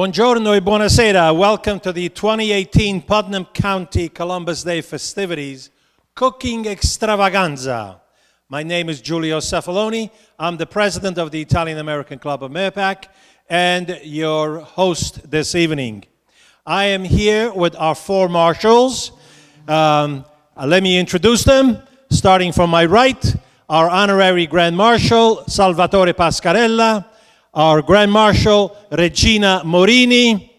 Buongiorno e buonasera. Welcome to the 2018 Putnam County Columbus Day festivities Cooking Extravaganza. My name is Giulio Cefaloni. I'm the president of the Italian American Club of MEPAC and your host this evening. I am here with our four marshals. Let me introduce them. Starting from my right, our honorary Grand Marshal, Salvatore Pascarella. Our Grand Marshal, Regina Morini.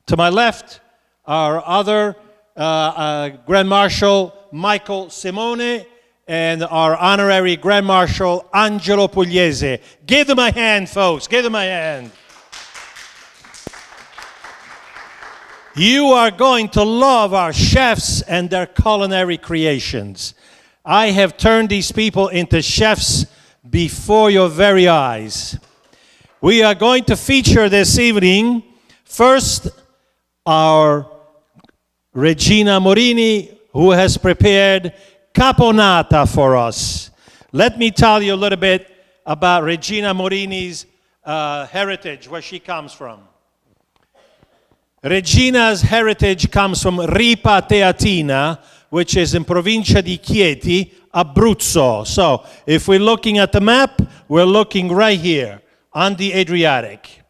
To my left, our other Grand Marshal, Michael Simone, and our honorary Grand Marshal, Angelo Pugliese. Give them a hand, folks. Give them a hand. You are going to love our chefs and their culinary creations. I have turned these people into chefs before your very eyes. We are going to feature this evening, first, our Regina Morini, who has prepared caponata for us. Let me tell you a little bit about Regina Morini's heritage, where she comes from. Regina's heritage comes from Ripa Teatina, which is in Provincia di Chieti, Abruzzo. So, if we're looking at the map, we're looking right here on the Adriatic.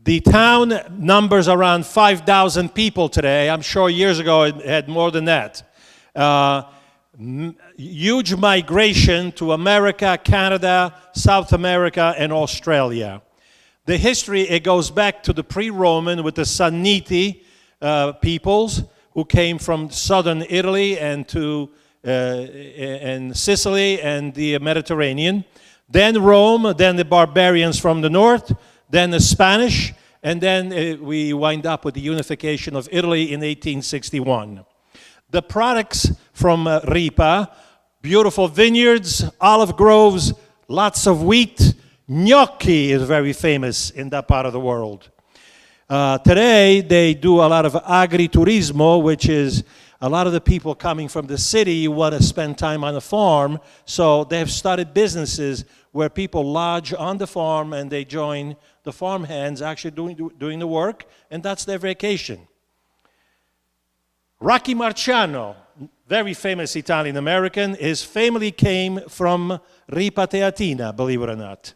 The town numbers around 5,000 people today. I'm sure years ago it had more than that. Huge migration to America, Canada, South America, and Australia. The history, it goes back to the pre-Roman with the Sanniti peoples who came from southern Italy and Sicily and the Mediterranean, then Rome, then the barbarians from the north, then the Spanish, and then we wind up with the unification of Italy in 1861. The products from Ripa, beautiful vineyards, olive groves, lots of wheat. Gnocchi is very famous in that part of the world. Today, they do a lot of agriturismo, which is a lot of the people coming from the city want to spend time on the farm, so they have started businesses where people lodge on the farm and they join the farm hands actually doing the work, and that's their vacation. Rocky Marciano, very famous Italian-American, his family came from Ripa Teatina, believe it or not.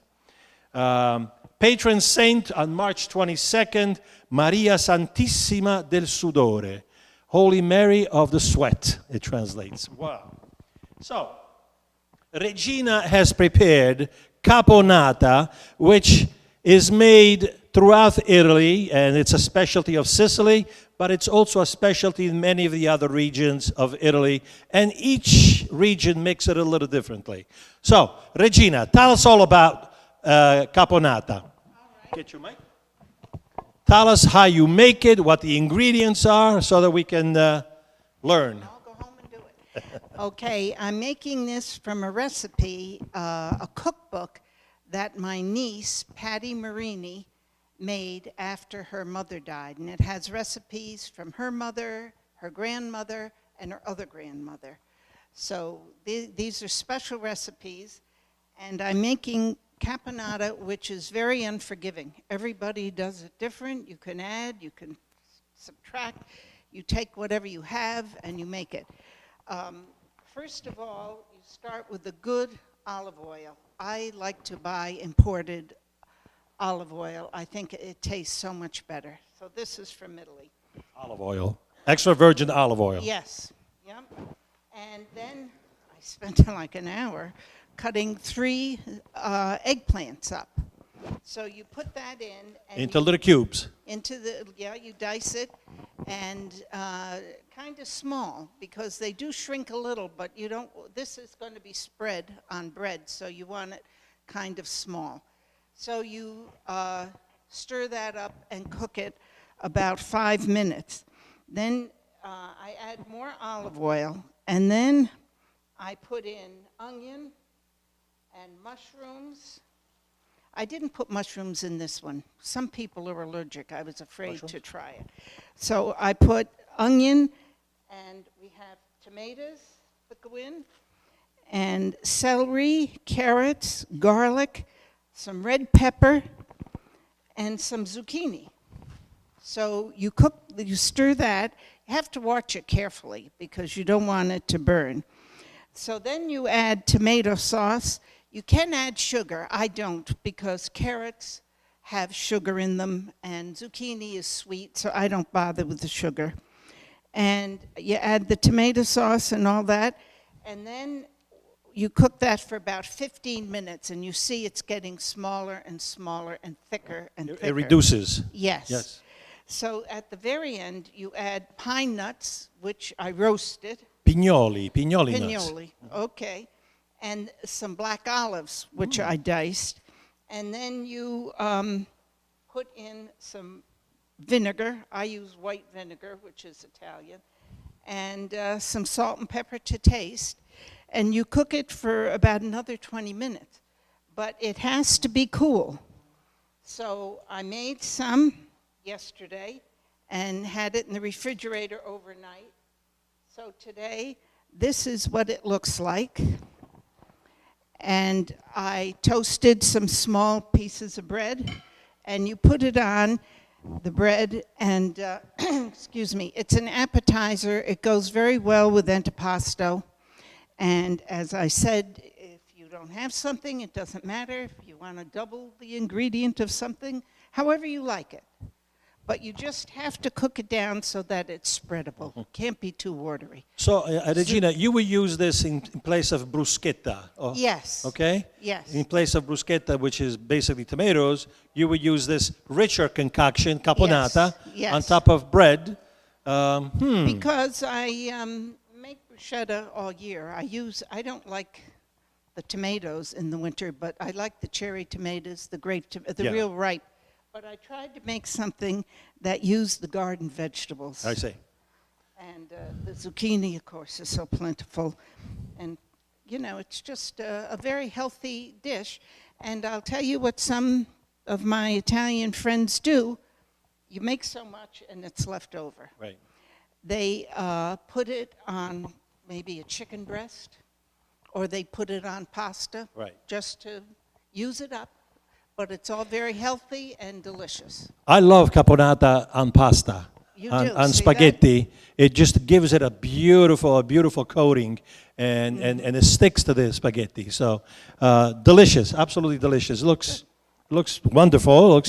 Patron saint on March 22nd, Maria Santissima del Sudore. Holy Mary of the Sweat, it translates. Wow. So, Regina has prepared caponata, which is made throughout Italy, and it's a specialty of Sicily, but it's also a specialty in many of the other regions of Italy, and each region makes it a little differently. So, Regina, tell us all about caponata. All right. Get your mic. Tell us how you make it, what the ingredients are, so that we can learn. I'll go home and do it. Okay, I'm making this from a recipe, a cookbook that my niece, Patty Marini, made after her mother died. And it has recipes from her mother, her grandmother, and her other grandmother. So these are special recipes, and I'm making caponata, which is very unforgiving. Everybody does it different. You can add, you can subtract. You take whatever you have and you make it. First of all, you start with the good olive oil. I like to buy imported olive oil. I think it tastes so much better. So this is from Italy. Olive oil. Extra virgin olive oil. Yes. Yep. And then I spent like an hour cutting 3 eggplants up. So you put that in. And into little cubes. You dice it, and kind of small, because they do shrink a little, but you don't, this is going to be spread on bread, so you want it kind of small. So you stir that up and cook it about 5 minutes. Then I add more olive oil, and then I put in onion and mushrooms. I didn't put mushrooms in this one. Some people are allergic. I was afraid to try it. So I put onion, and we have tomatoes that go in, and celery, carrots, garlic, some red pepper, and some zucchini. So you stir that. You have to watch it carefully because you don't want it to burn. So then you add tomato sauce. You can add sugar. I don't because carrots have sugar in them and zucchini is sweet, so I don't bother with the sugar. And you add the tomato sauce and all that, and then you cook that for about 15 minutes, and you see it's getting smaller and smaller and thicker and thicker. It reduces. Yes. Yes. So at the very end, you add pine nuts, which I roasted. Pignoli nuts. Pignoli, okay. And some black olives, which I diced. And then you put in some vinegar. I use white vinegar, which is Italian. And some salt and pepper to taste. And you cook it for about another 20 minutes. But it has to be cool. So I made some yesterday and had it in the refrigerator overnight. So today, this is what it looks like. And I toasted some small pieces of bread, and you put it on the bread, and excuse me, it's an appetizer. It goes very well with antipasto. And as I said, if you don't have something, it doesn't matter. If you want to double the ingredient of something, however you like it. But you just have to cook it down so that it's spreadable. It can't be too watery. So, Regina, you will use this in place of bruschetta? Yes. Okay? Yes. In place of bruschetta, which is basically tomatoes, you will use this richer concoction, caponata, Yes. on top of bread. Because I make bruschetta all year. I don't like the tomatoes in the winter, but I like the cherry tomatoes, the real ripe. But I tried to make something that used the garden vegetables. I see. And the zucchini, of course, is so plentiful. And, it's just a very healthy dish. And I'll tell you what some of my Italian friends do. You make so much, and it's left over. Right. They put it on maybe a chicken breast, or they put it on pasta, Right. just to use it up. But it's all very healthy and delicious. I love caponata on pasta. You on, do, on see spaghetti. It just gives it a beautiful coating, and it sticks to the spaghetti. So delicious, absolutely delicious. Looks wonderful.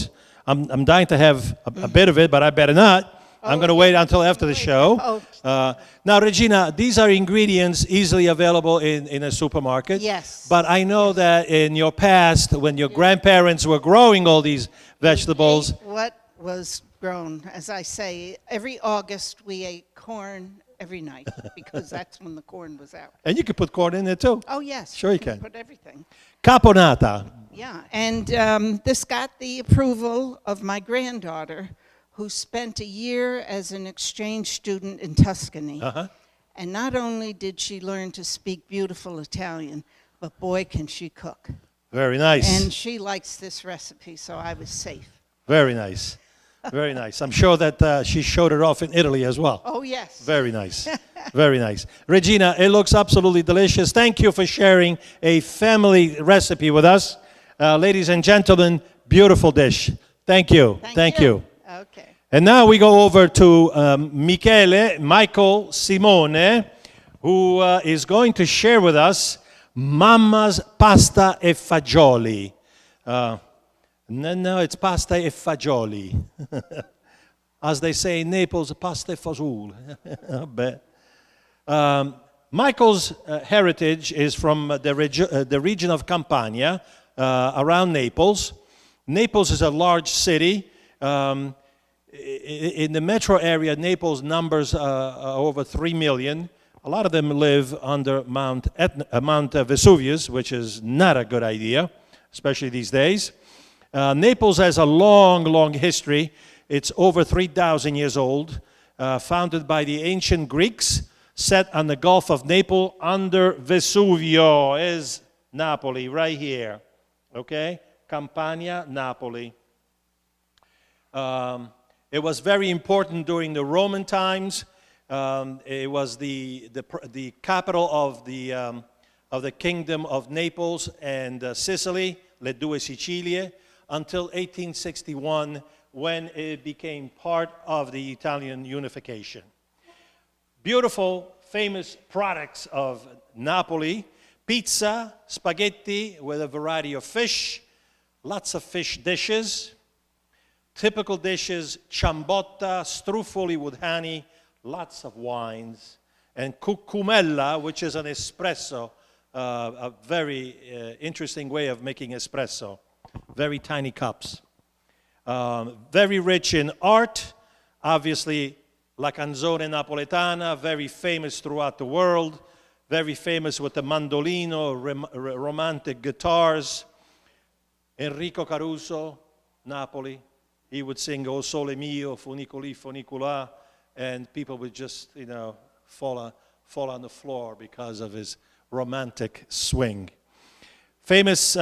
I'm dying to have a bit of it, but I better not. I'm going to wait until after the show. Now, Regina, these are ingredients easily available in a supermarket. Yes. But I know that in your past, when your grandparents were growing all these vegetables. What was grown, as I say, every August we ate corn every night because that's when the corn was out. And you can put corn in there too. Oh, yes. Sure you can. Put everything. Caponata. Yeah, and this got the approval of my granddaughter, who spent a year as an exchange student in Tuscany. Uh-huh. And not only did she learn to speak beautiful Italian, but boy, can she cook. Very nice. And she likes this recipe, so I was safe. Very nice. Very nice. I'm sure that she showed it off in Italy as well. Oh, yes. Very nice. Very nice. Regina, it looks absolutely delicious. Thank you for sharing a family recipe with us. Ladies and gentlemen, beautiful dish. Thank you. Thank you. Okay. And now we go over to Michael Simone, who is going to share with us Mamma's Pasta e Fagioli. No, it's pasta e fagioli. As they say in Naples, pasta e fagioli. Michael's heritage is from the region of Campania, around Naples. Naples is a large city. In the metro area, Naples numbers over 3 million. A lot of them live under Mount Vesuvius, which is not a good idea, especially these days. Naples has a long history. It's over 3,000 years old, founded by the ancient Greeks, set on the Gulf of Naples under Vesuvio. Is Napoli, right here, okay? Campania, Napoli. It was very important during the Roman times. It was the capital of the kingdom of Naples and Sicily, Le Due Sicilie, until 1861, when it became part of the Italian unification. Beautiful, famous products of Napoli: pizza, spaghetti with a variety of fish, lots of fish dishes. Typical dishes: ciambotta, struffoli with honey, lots of wines, and cucumella, which is an espresso, a very interesting way of making espresso, very tiny cups. Very rich in art, obviously la canzone napoletana, very famous throughout the world, very famous with the mandolino, romantic guitars. Enrico Caruso, Napoli, he would sing O Sole Mio, Funiculi, Funicula, and people would just, fall on the floor because of his romantic swing. Famous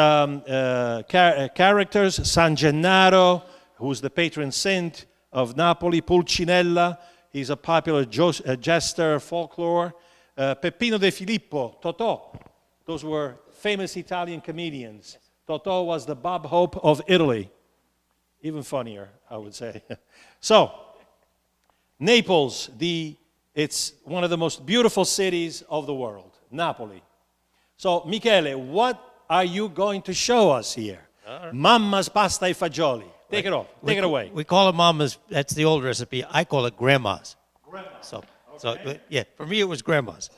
characters: San Gennaro, who's the patron saint of Napoli; Pulcinella, he's a popular jester, folklore; Peppino De Filippo, Totò. Those were famous Italian comedians. Totò was the Bob Hope of Italy. Even funnier, I would say. So, Naples, it's one of the most beautiful cities of the world, Napoli. So, Michele, what are you going to show us here? Mamma's pasta e fagioli. Take it off. Take it away. We call it Mama's. That's the old recipe. I call it Grandma's. Grandma's. So yeah, for me it was Grandma's.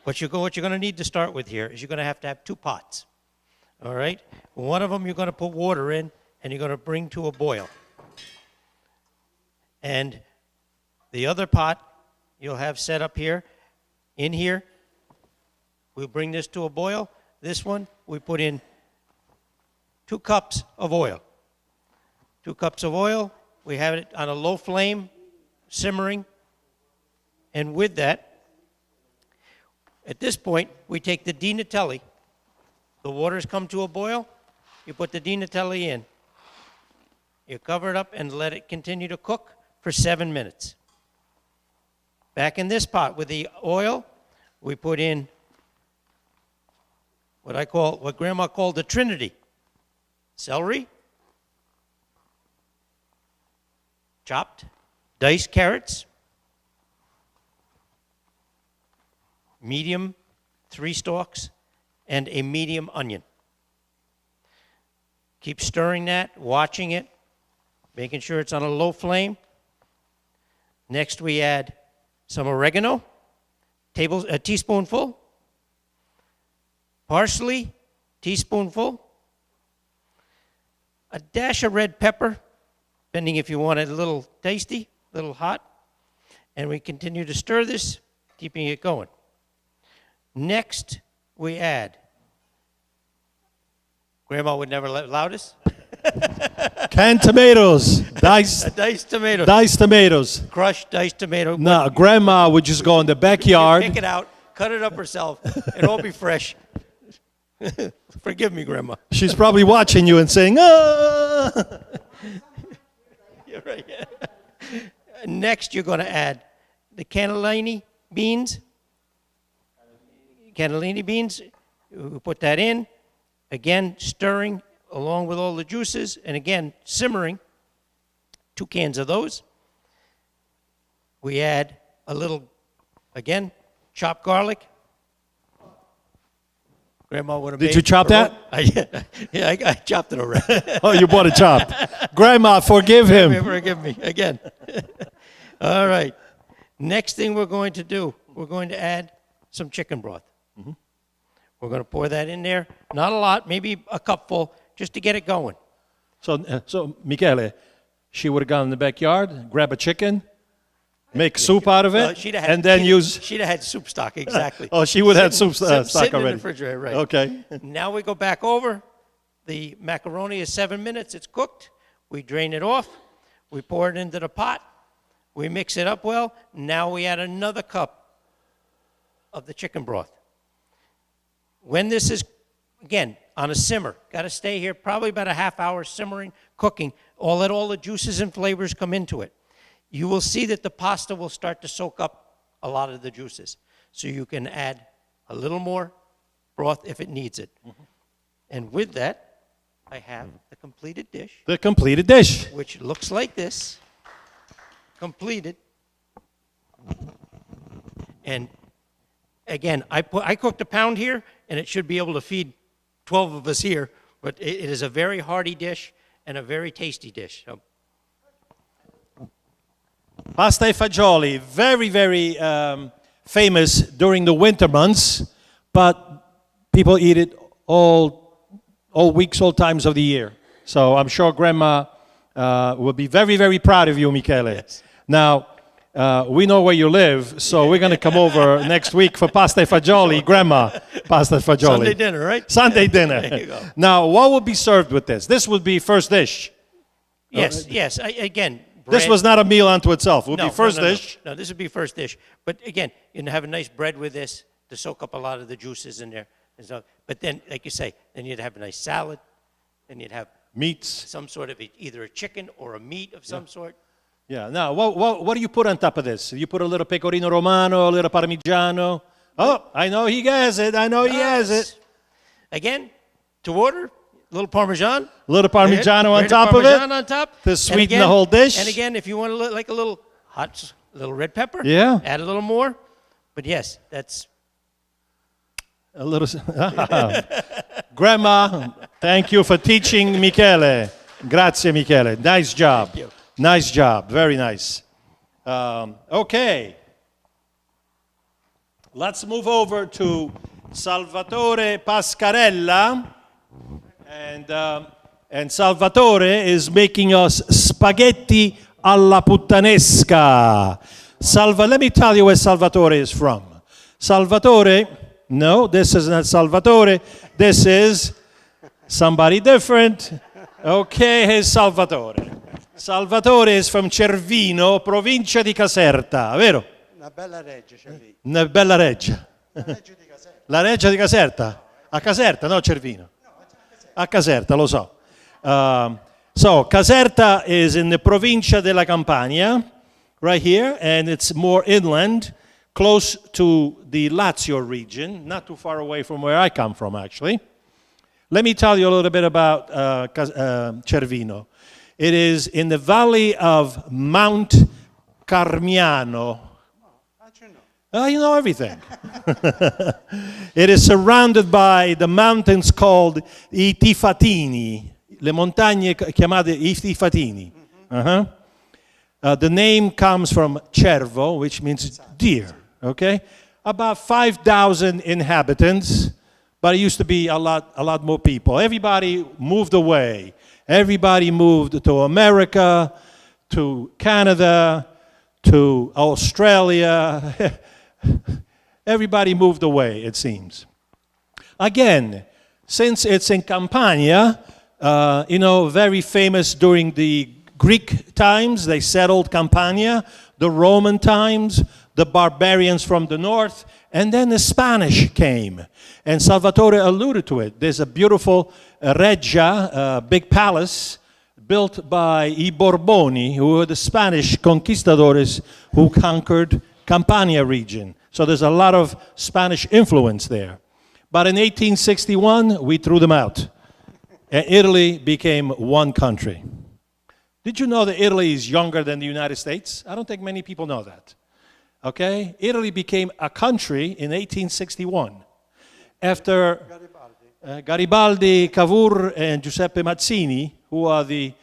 What you're going to need to start with here is you're going to have 2 pots. All right? One of them you're going to put water in, and you're going to bring to a boil. And the other pot you'll have set up here. In here, we'll bring this to a boil. This one, we put in 2 cups of oil. 2 cups of oil. We have it on a low flame, simmering. And with that, at this point, we take the Di Natale. The water's come to a boil. You put the Di Natale in. You cover it up and let it continue to cook for 7 minutes. Back in this pot with the oil, we put in what Grandma called the Trinity: celery, chopped, diced carrots, medium 3 stalks, and a medium onion. Keep stirring that, watching it, making sure it's on a low flame. Next, we add some oregano, a teaspoonful, parsley, teaspoonful, a dash of red pepper, depending if you want it a little tasty, a little hot, and we continue to stir this, keeping it going. Next, we add, Grandma would never allow this, Canned tomatoes, diced tomatoes. Diced tomatoes. Crushed diced tomato. No, Grandma would just go in the backyard. Pick it out, cut it up herself. It'll all be fresh. Forgive me, Grandma. She's probably watching you and saying, "Ah." You're right. Next, you're going to add the cannellini beans. Cannellini beans. We put that in. Again, stirring along with all the juices, and again, simmering. 2 cans of those. We add a little, again, chopped garlic. Grandma would have. Did you chop that? Yeah, I chopped it already. Oh, you bought it chopped. Grandma, forgive him. Forgive me again. All right. Next thing we're going to do, we're going to add some chicken broth. Mm-hmm. We're going to pour that in there. Not a lot, maybe a cupful, just to get it going. So Michele, she would have gone in the backyard, grab a chicken, make soup out of it, and then use. She'd have had soup stock, exactly. Oh, she would have had soup stock already. Sitting in the refrigerator, right. Okay. Now we go back over. The macaroni is 7 minutes. It's cooked. We drain it off. We pour it into the pot. We mix it up well. Now we add another cup of the chicken broth. When this is, again, on a simmer, got to stay here probably about a half hour simmering, cooking. Let all the juices and flavors come into it. You will see that the pasta will start to soak up a lot of the juices. So you can add a little more broth if it needs it. Mm-hmm. And with that, I have the completed dish, The completed dish. which looks like this, completed. And again, I cooked a pound here, and it should be able to feed 12 of us here, but it is a very hearty dish and a very tasty dish. So, Pasta e fagioli, very, very famous during the winter months, but people eat it all weeks, all times of the year. So I'm sure Grandma will be very, very proud of you, Michele. Yes. Now, we know where you live, so we're going to come over next week for pasta e fagioli. Grandma, pasta e fagioli. Sunday dinner, right? Sunday dinner. There you go. Now, what would be served with this? This would be first dish. Yes, yes. Again, This bread- was not a meal unto itself. It would No, be first no, no, dish. No, this would be first dish. But again, you have a nice bread with this to soak up a lot of the juices in there. And so, but then, like you say, then you'd have a nice salad, and you'd have Meats. some sort of either a chicken or a meat of some sort. Yeah. Now, what do you put on top of this? You put a little pecorino romano, a little parmigiano. Oh, I know he has it. I know he has it. Again, to order, a little Parmesan. A little parmigiano on Grated top of Parmesan it on top. to And sweeten again- the whole dish. And again, if you want like a little hot, little red pepper, Yeah. add a little more. But yes, that's A little. Grandma, thank you for teaching Michele. Grazie, Michele. Nice job. you. Nice job. Very nice. Okay. Let's move over to Salvatore Pascarella. And Salvatore is making us spaghetti alla puttanesca. Let me tell you where Salvatore is from. Salvatore, no, this is not Salvatore. This is somebody different. Okay, here's Salvatore. Salvatore is from Cervino, provincia di Caserta, vero? Una bella reggia c'è lì. Una bella reggia. La reggia di Caserta. La reggia di Caserta? A Caserta, no Cervino. A Caserta, lo so. So Caserta is in the provincia della Campania, right here, and it's more inland, close to the Lazio region, not too far away from where I come from, actually. Let me tell you a little bit about Cervino. It is in the valley of Mount Carmiano. You know everything. It is surrounded by the mountains called I Tifatini, le montagne chiamate I Tifatini. The name comes from cervo, which means deer, okay? About 5,000 inhabitants, but it used to be a lot more people. Everybody moved away. Everybody moved to America, to Canada, to Australia. Everybody moved away, it seems. Again, since it's in Campania, very famous during the Greek times, they settled Campania, the Roman times, the barbarians from the north, and then the Spanish came. And Salvatore alluded to it. There's a beautiful reggia, big palace, built by I Borboni, who were the Spanish conquistadores who conquered Campania region. So there's a lot of Spanish influence there. But in 1861, we threw them out. And Italy became one country. Did you know that Italy is younger than the United States? I don't think many people know that. Okay? Italy became a country in 1861. After Garibaldi, Cavour, and Giuseppe Mazzini, who are the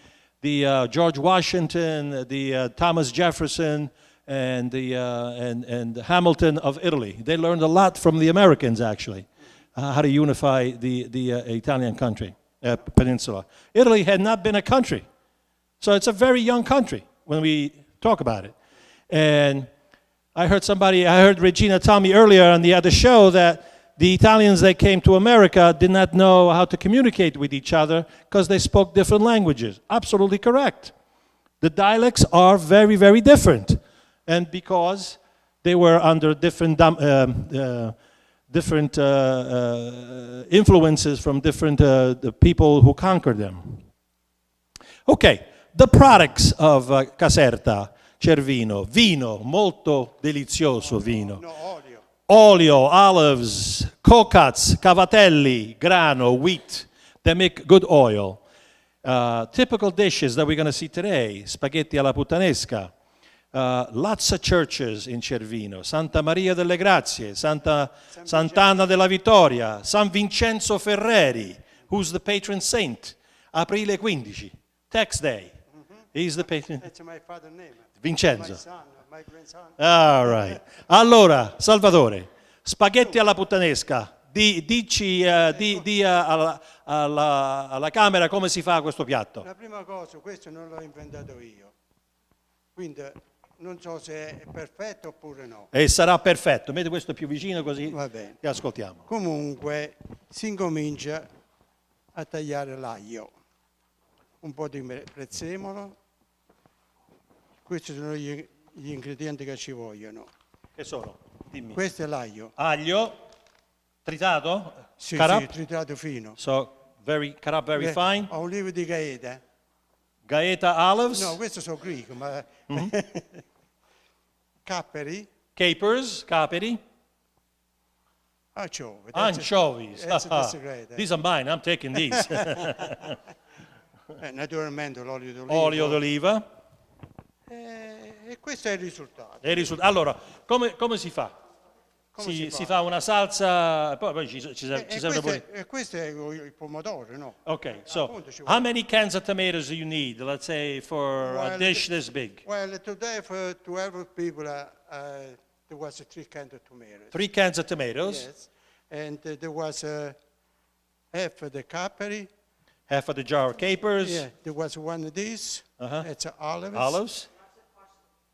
George Washington, the Thomas Jefferson, and the Hamilton of Italy. They learned a lot from the Americans, actually, how to unify the Italian country, peninsula. Italy had not been a country. So it's a very young country when we talk about it. And I heard Regina tell me earlier on the other show that the Italians that came to America did not know how to communicate with each other because they spoke different languages. Absolutely correct. The dialects are very, very different. And because they were under different influences from different the people who conquered them. Okay, the products of Caserta, Cervino. Vino, molto delizioso vino. No, olio. Olio, olives, coconuts, cavatelli, grano, wheat. They make good oil. Typical dishes that we're going to see today, spaghetti alla puttanesca. Lots of churches in Cervino, Santa Maria delle Grazie, Sant'Anna della Vittoria, San Vincenzo Ferreri, who's the patron saint, Aprile 15, tax day. He's the patron. That's my father's name. Vincenzo. My son, my grandson. All right. Allora, Salvatore, spaghetti alla puttanesca. Dici alla Camera come si fa questo piatto. La prima cosa, questo non l'ho inventato io. Quindi non so se è perfetto oppure no. E sarà perfetto. Metti questo più vicino così Va bene. ti ascoltiamo. Comunque si incomincia a tagliare l'aglio. Un po' di prezzemolo. Questi sono gli ingredienti che ci vogliono. Che sono? Dimmi. Questo è l'aglio. Aglio tritato? Sì, cut sì, up? tritato fino. So, cut up very fine. Olive di gaeta. Gaeta olives? No, questo sono greco, ma... Capperi. Capers, caperi. Anciovi. Anchovies. That's the secret. These are mine, I'm taking these. Naturalmente l'olio d'oliva. Olio d'oliva. E questo è il risultato. Allora, come si fa? Come si fa? Si fa una salsa, poi ci serve pure... Questo è il pomodoro, no? Okay, so Appunto, ci how vuole. many cans of tomatoes do you need, let's say, for a Well, dish this big? Well, today for 12 people, there was 3 cans of tomatoes. 3 cans of tomatoes, Yes. And there was half of the capri. half of the jar of capers, Yeah, there was one of these. Uh-huh. It's olives. olives,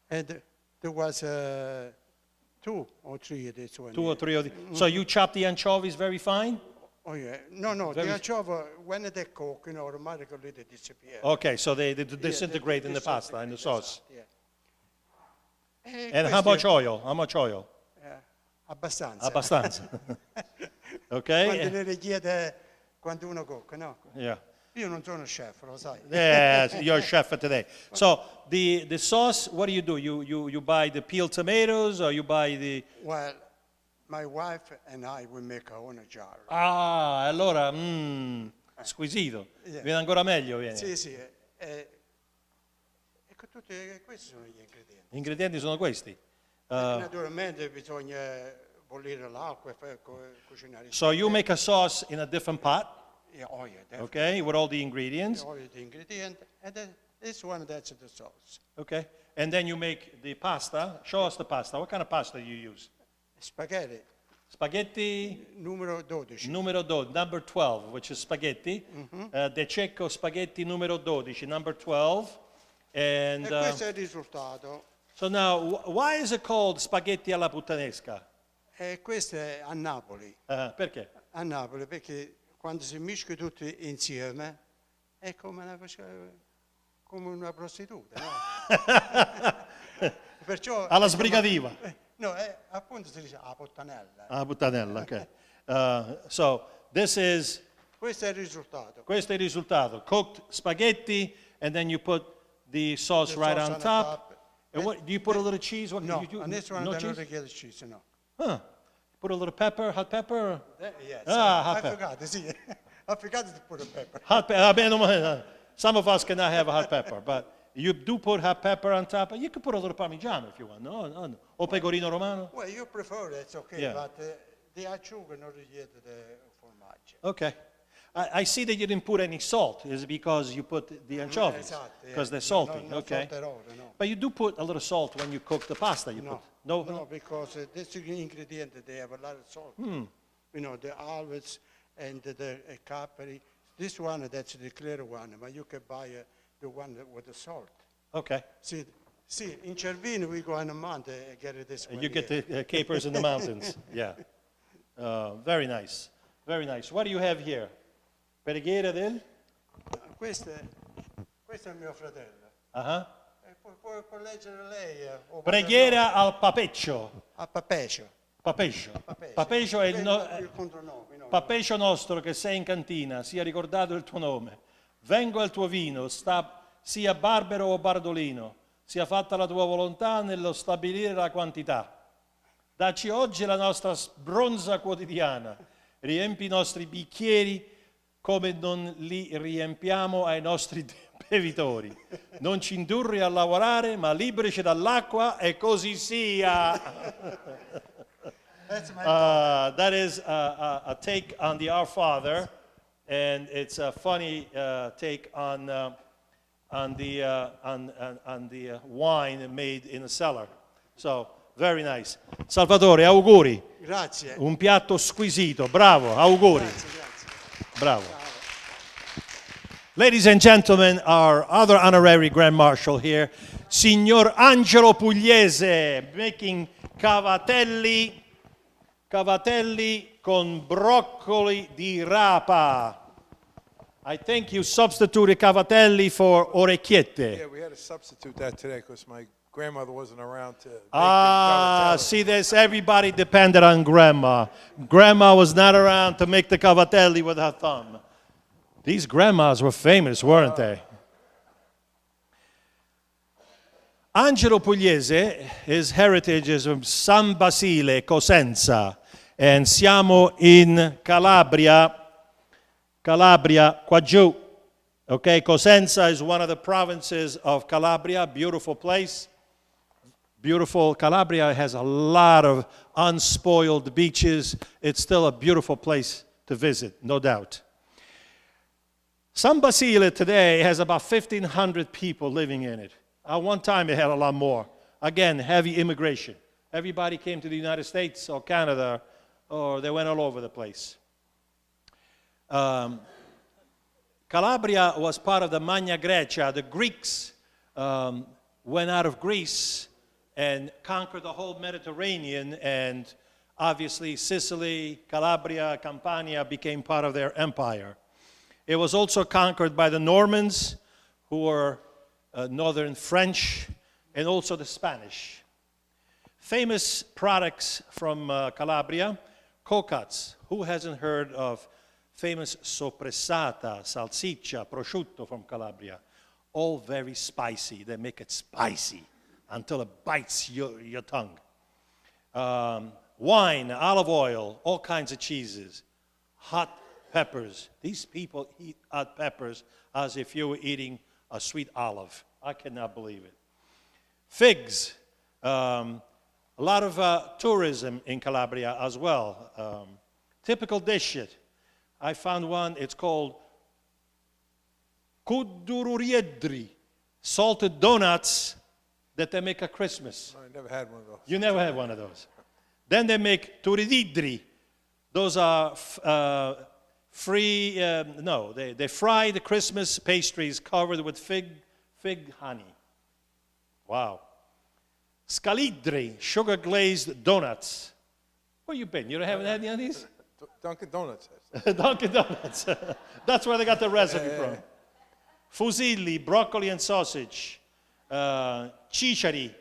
And there was 2 or 3 of this one. 2 or 3 of the... So you chop the anchovies very fine? Oh yeah. No, Very- the anchovy, when they cook, automatically they disappear. Okay, so they Yeah, disintegrate in the pasta, in the sauce. Yeah. And how much oil? How much oil? Abbastanza. Abbastanza. Quando Okay? ne richiede quando uno cuoca, no? Yeah. Io non sono chef, lo sai. Yes, you're a chef for today. So the sauce, what do? You buy the peeled tomatoes or you buy the... Well, my wife and I, we make our own jar. Ah, allora, squisito. Yeah. Viene ancora meglio, viene. Sì. Ecco, questi sono gli ingredienti. Gli ingredienti sono questi. Naturalmente bisogna bollire l'acqua e cucinare. So you make a sauce in a different pot, Yeah, oh yeah, definitely. okay, with all the ingredients, All the ingredients. And then this one, that's the sauce. okay? And then you make the pasta. Show us the pasta. What kind of pasta do you use? Spaghetti, Spaghetti numero 12. numero 12, number 12, which is spaghetti. De Cecco spaghetti numero 12, number 12. And E questo è il risultato. so now, why is it called spaghetti alla puttanesca? E questo è a Napoli. Perché? A Napoli, perché quando si mischiano tutti insieme è come una prostituta, no? Perciò, Alla sbrigativa. No, appunto si dice a puttanella. Ah, puttanella, ok. So this is, Questo è il risultato. questo è il risultato. Cooked spaghetti, and then you put the sauce The right sauce on on the top. top. And what, do you put a little cheese? What, No, you, on this one no they don't cheese? richiede cheese, no. Huh. Put a little pepper, hot pepper? Yes, Hot I pepper. forgot, sì. I forgot to put a pepper. Hot pepper. Some of us cannot have a hot pepper, but you do put hot pepper on top. You could put a little parmigiano if you want. No. O pecorino romano. Well, you prefer it, it's okay, Yeah. but the acciughe non richiede il formaggio. Okay. I see that you didn't put any salt. Is it because you put the anchovies? Esatto, yeah. Because they're salty. No, Okay. salterò, no. But you do put a little salt when you cook the pasta. You No, put no. no, because this ingredient they have a lot of salt. You know, the olives and the capri. This one, that's the clear one, but you can buy the one with the salt. Okay. See, in Cervino we go in a month and get this one. You get here. the capers in the mountains. Yeah. Very nice. Very nice. What do you have here? Preghiera del? Questo è mio fratello. Uh-huh. Può leggere lei. O Preghiera al papeccio. a Papecio. Papeccio. Papeccio è Il contronome, no? Papeccio nostro che sei in cantina, sia ricordato il tuo nome. Vengo al tuo vino, sia barbero o bardolino, sia fatta la tua volontà nello stabilire la quantità. Dacci oggi la nostra bronza quotidiana, riempi i nostri bicchieri come non li riempiamo ai nostri bevitori. Non ci indurre a lavorare, ma liberaci dall'acqua e così sia. That is a take on the Our Father, and it's a funny take on the wine made in a cellar. So, very nice. Salvatore, auguri. Grazie. Un piatto squisito. Bravo, auguri. Grazie. Bravo. Ladies and gentlemen, our other honorary Grand Marshal here, Signor Angelo Pugliese, making cavatelli con broccoli di rapa. I think you substituted cavatelli for orecchiette. Yeah, we had to substitute that today because my grandmother wasn't around to make Ah, the cavatelli. see this, everybody depended on Grandma. Grandma was not around to make the cavatelli with her thumb. These grandmas were famous, weren't they? Angelo Pugliese, his heritage is from San Basile, Cosenza, and siamo in Calabria, qua giù. Okay, Cosenza is one of the provinces of Calabria, beautiful place. Beautiful. Calabria has a lot of unspoiled beaches. It's still a beautiful place to visit, no doubt. San Basile today has about 1,500 people living in it. At one time, it had a lot more. Again, heavy immigration. Everybody came to the United States or Canada, or they went all over the place. Calabria was part of the Magna Grecia. The Greeks went out of Greece and conquered the whole Mediterranean, and obviously Sicily, Calabria, Campania became part of their empire. It was also conquered by the Normans, who were northern French, and also the Spanish. Famous products from Calabria, cocottes. Who hasn't heard of famous soppressata, salsiccia, prosciutto from Calabria? All very spicy. They make it spicy until it bites your tongue. Wine, olive oil, all kinds of cheeses, hot peppers. These people eat hot peppers as if you were eating a sweet olive. I cannot believe it. Figs. A lot of tourism in Calabria as well. Typical dishes. I found one, it's called kudururiedri, salted donuts that they make at Christmas. I never had one of those. You never had one of those. Then they make turididri. Those are they fry the Christmas pastries covered with fig honey. Wow. Scalidri, sugar-glazed donuts. Where you been? You haven't had any of these? Dunkin' Donuts. Dunkin' Donuts. That's where they got the recipe from. Fusilli, broccoli and sausage. Cicciari,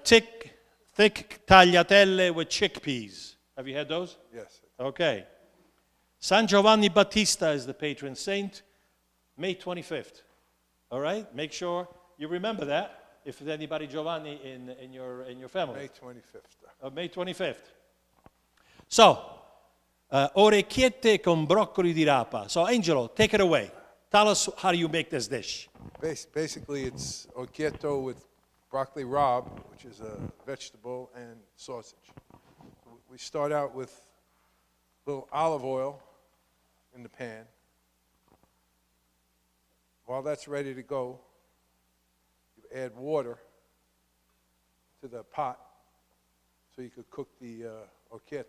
thick tagliatelle with chickpeas. Have you had those? Yes. Okay. San Giovanni Battista is the patron saint, May 25th. All right? Make sure you remember that if there's anybody Giovanni in your family. May 25th. May 25th. So, orecchiette con broccoli di rapa. So, Angelo, take it away. Tell us how you make this dish. Basically, it's orecchietto with broccoli rabe, which is a vegetable, and sausage. We start out with a little olive oil in the pan. While that's ready to go, you add water to the pot so you could cook the orecchietto.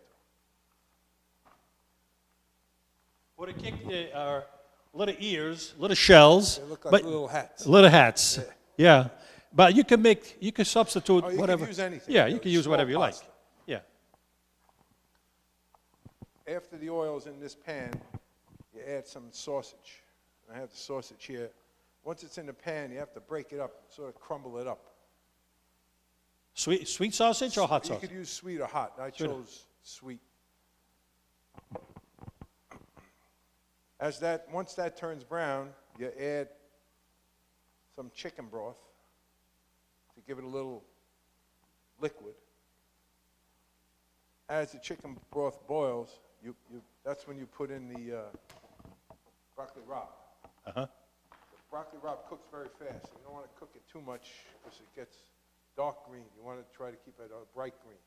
Orecchiette are little ears, little shells. They look like but little hats. Little hats. Yeah. But you can substitute Oh, you whatever. can use anything. Yeah, you can use Small whatever you like. pasta. Yeah. After the oil's in this pan, you add some sausage. I have the sausage here. Once it's in the pan, you have to break it up, sort of crumble it up. Sweet sausage or hot You sausage? could use sweet or hot. I chose sweet. Once that turns brown, you add some chicken broth to give it a little liquid. As the chicken broth boils, that's when you put in the broccoli rabe. Uh-huh. The broccoli rabe cooks very fast. You don't want to cook it too much because it gets dark green. You want to try to keep it a bright green.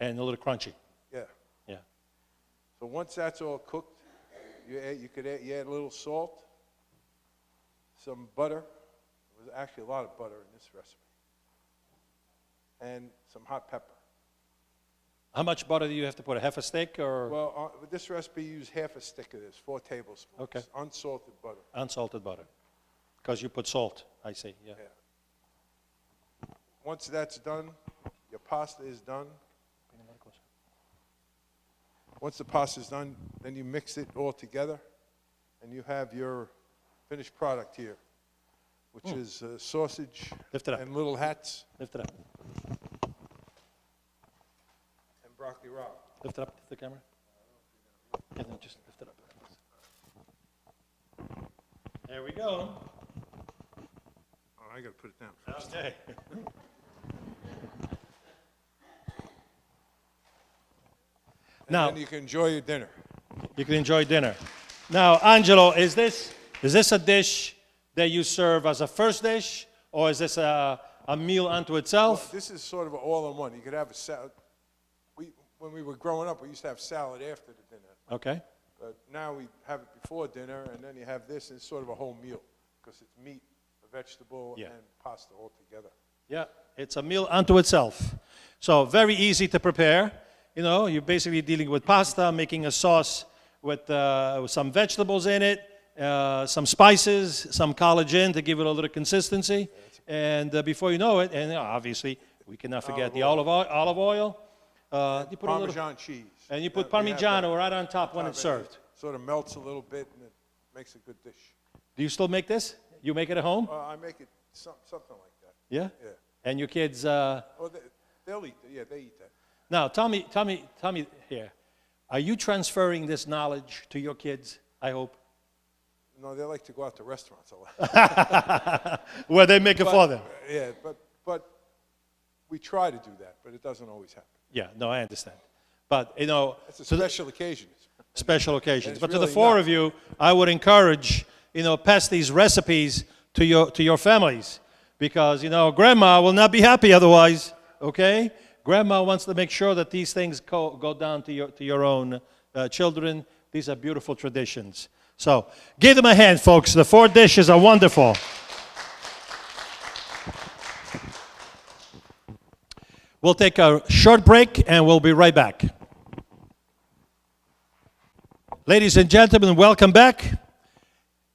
And a little crunchy. Yeah. Yeah. So once that's all cooked, you add a little salt, some butter. There's actually a lot of butter in this recipe. And some hot pepper. How much butter do you have to put? A half a stick or Well, with this recipe, you use half a stick of this, 4 tablespoons. Okay. Unsalted butter. unsalted butter? Because you put salt, I see. Yeah. Yeah. Once that's done, your pasta is done. Once the pasta is done, then you mix it all together, and you have your finished product here, which is sausage Lift it up. and little hats Lift it up. and broccoli rabe. Lift it up to the camera. And then just lift it up. There we go. Oh, I got to put it down first. Okay. And Now, then you can enjoy your dinner. you can enjoy dinner. Now, Angelo, is this a dish that you serve as a first dish, or is this a meal unto Well, itself? this is sort of an all-in-one. You could have a salad. When we were growing up, we used to have salad after the dinner. Okay. But now we have it before dinner, and then you have this, and it's sort of a whole meal because it's meat, a vegetable, Yeah. and pasta all together. Yeah, it's a meal unto itself. So very easy to prepare. You know, you're basically dealing with pasta, making a sauce with some vegetables in it, some spices, some collagen to give it a little consistency. And before you know it, and obviously we cannot forget the olive oil. You put a little, Parmesan cheese. and you put Yeah, we have that Parmigiano right on top when top, it's and it served. Sort of melts a little bit, and it makes a good dish. Do you still make this? You make it at home? I make it something like that. Yeah? Yeah. And your kids, Oh, they'll eat that. Yeah, they eat that. now tell me here, are you transferring this knowledge to your kids, I hope? No, they like to go out to restaurants a lot. Where they make it for them. Yeah, but we try to do that, but it doesn't always happen. Yeah, no, I understand. But, you know, It's a to the- special occasion. special occasions. It's But to the really four not. of you, I would encourage, you know, pass these recipes to your families. Because, you know, grandma will not be happy otherwise, okay? Grandma wants to make sure that these things go down to your own children. These are beautiful traditions. So give them a hand, folks. The 4 dishes are wonderful. We'll take a short break and we'll be right back. Ladies and gentlemen, welcome back.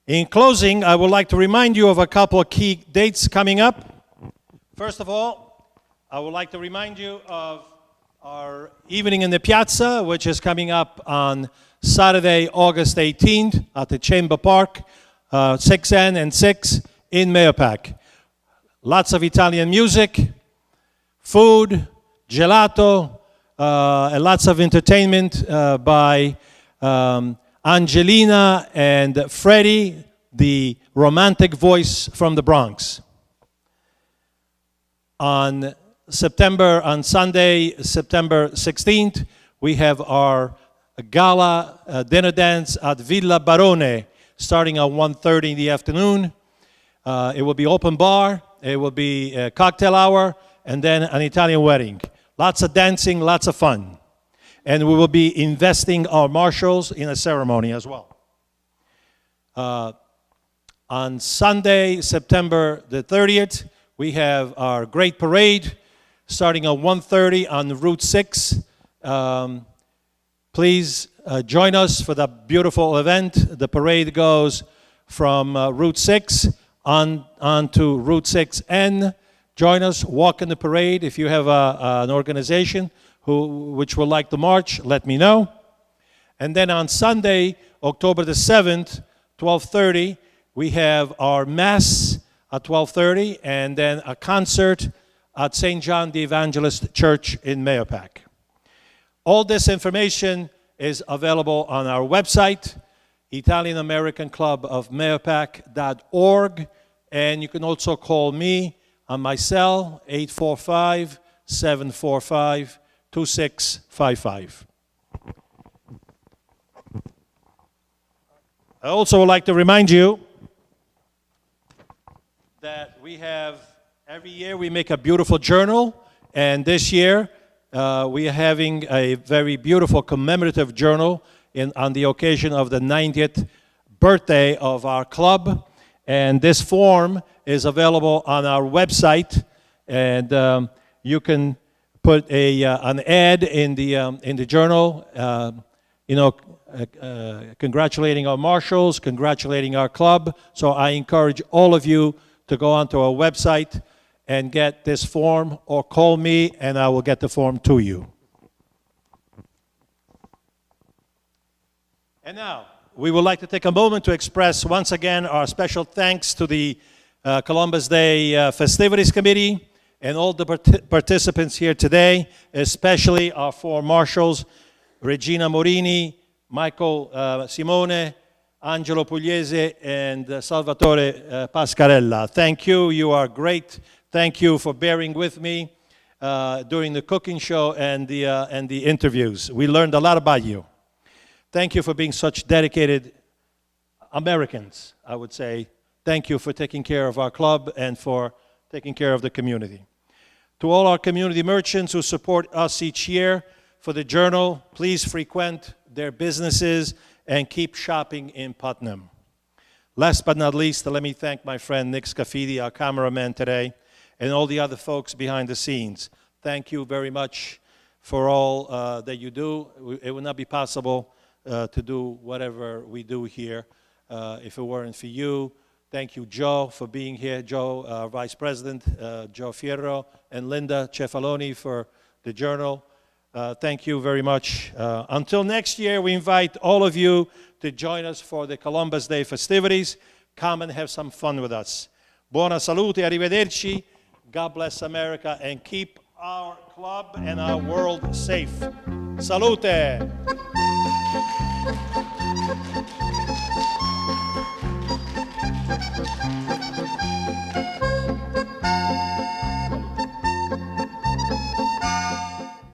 In closing, I would like to remind you of a couple of key dates coming up. First of all, I would like to remind you of our Evening in the Piazza, which is coming up on Saturday, August 18th at the Chamber Park, 6N and 6 in Mayopac. Lots of Italian music, food, gelato, and lots of entertainment by Angelina and Freddie, the romantic voice from the Bronx. On Sunday, September 16th, we have our gala dinner dance at Villa Barone, starting at 1:30 in the afternoon. It will be open bar, it will be a cocktail hour, and then an Italian wedding. Lots of dancing, lots of fun. And we will be investing our marshals in a ceremony as well. On Sunday, September the 30th, we have our great parade starting at 1:30 on Route 6. Please join us for that beautiful event. The parade goes from Route 6 on to Route 6N. Join us, walk in the parade. If you have an organization which would like to march, let me know. And then on Sunday, October the 7th, 12:30, we have our Mass at 12:30, and then a concert at St. John the Evangelist Church in Mayopac. All this information is available on our website, ItalianAmericanClubOfMayopac.org, and you can also call me on my cell, 845-745-2655. I also would like to remind you that we have, every year we make a beautiful journal, and this year we are having a very beautiful commemorative journal on the occasion of the 90th birthday of our club. And this form is available on our website, and you can put an ad in the journal, congratulating our marshals, congratulating our club. So I encourage all of you to go onto our website and get this form, or call me and I will get the form to you. And now, we would like to take a moment to express once again our special thanks to the Columbus Day Festivities Committee and all the participants here today, especially our four marshals, Regina Morini, Michael Simone, Angelo Pugliese, and Salvatore Pascarella. Thank you. You are great. Thank you for bearing with me during the cooking show and the interviews. We learned a lot about you. Thank you for being such dedicated Americans, I would say. Thank you for taking care of our club and for taking care of the community. To all our community merchants who support us each year for the journal, please frequent their businesses and keep shopping in Putnam. Last but not least, let me thank my friend Nick Scafidi, our cameraman today, and all the other folks behind the scenes. Thank you very much for all that you do. It would not be possible to do whatever we do here if it weren't for you. Thank you, Joe, for being here. Joe, our Vice President, Joe Fierro, and Linda Cefaloni for the journal. Thank you very much. Until next year, we invite all of you to join us for the Columbus Day festivities. Come and have some fun with us. Buona salute, arrivederci. God bless America, and keep our club and our world safe. Salute!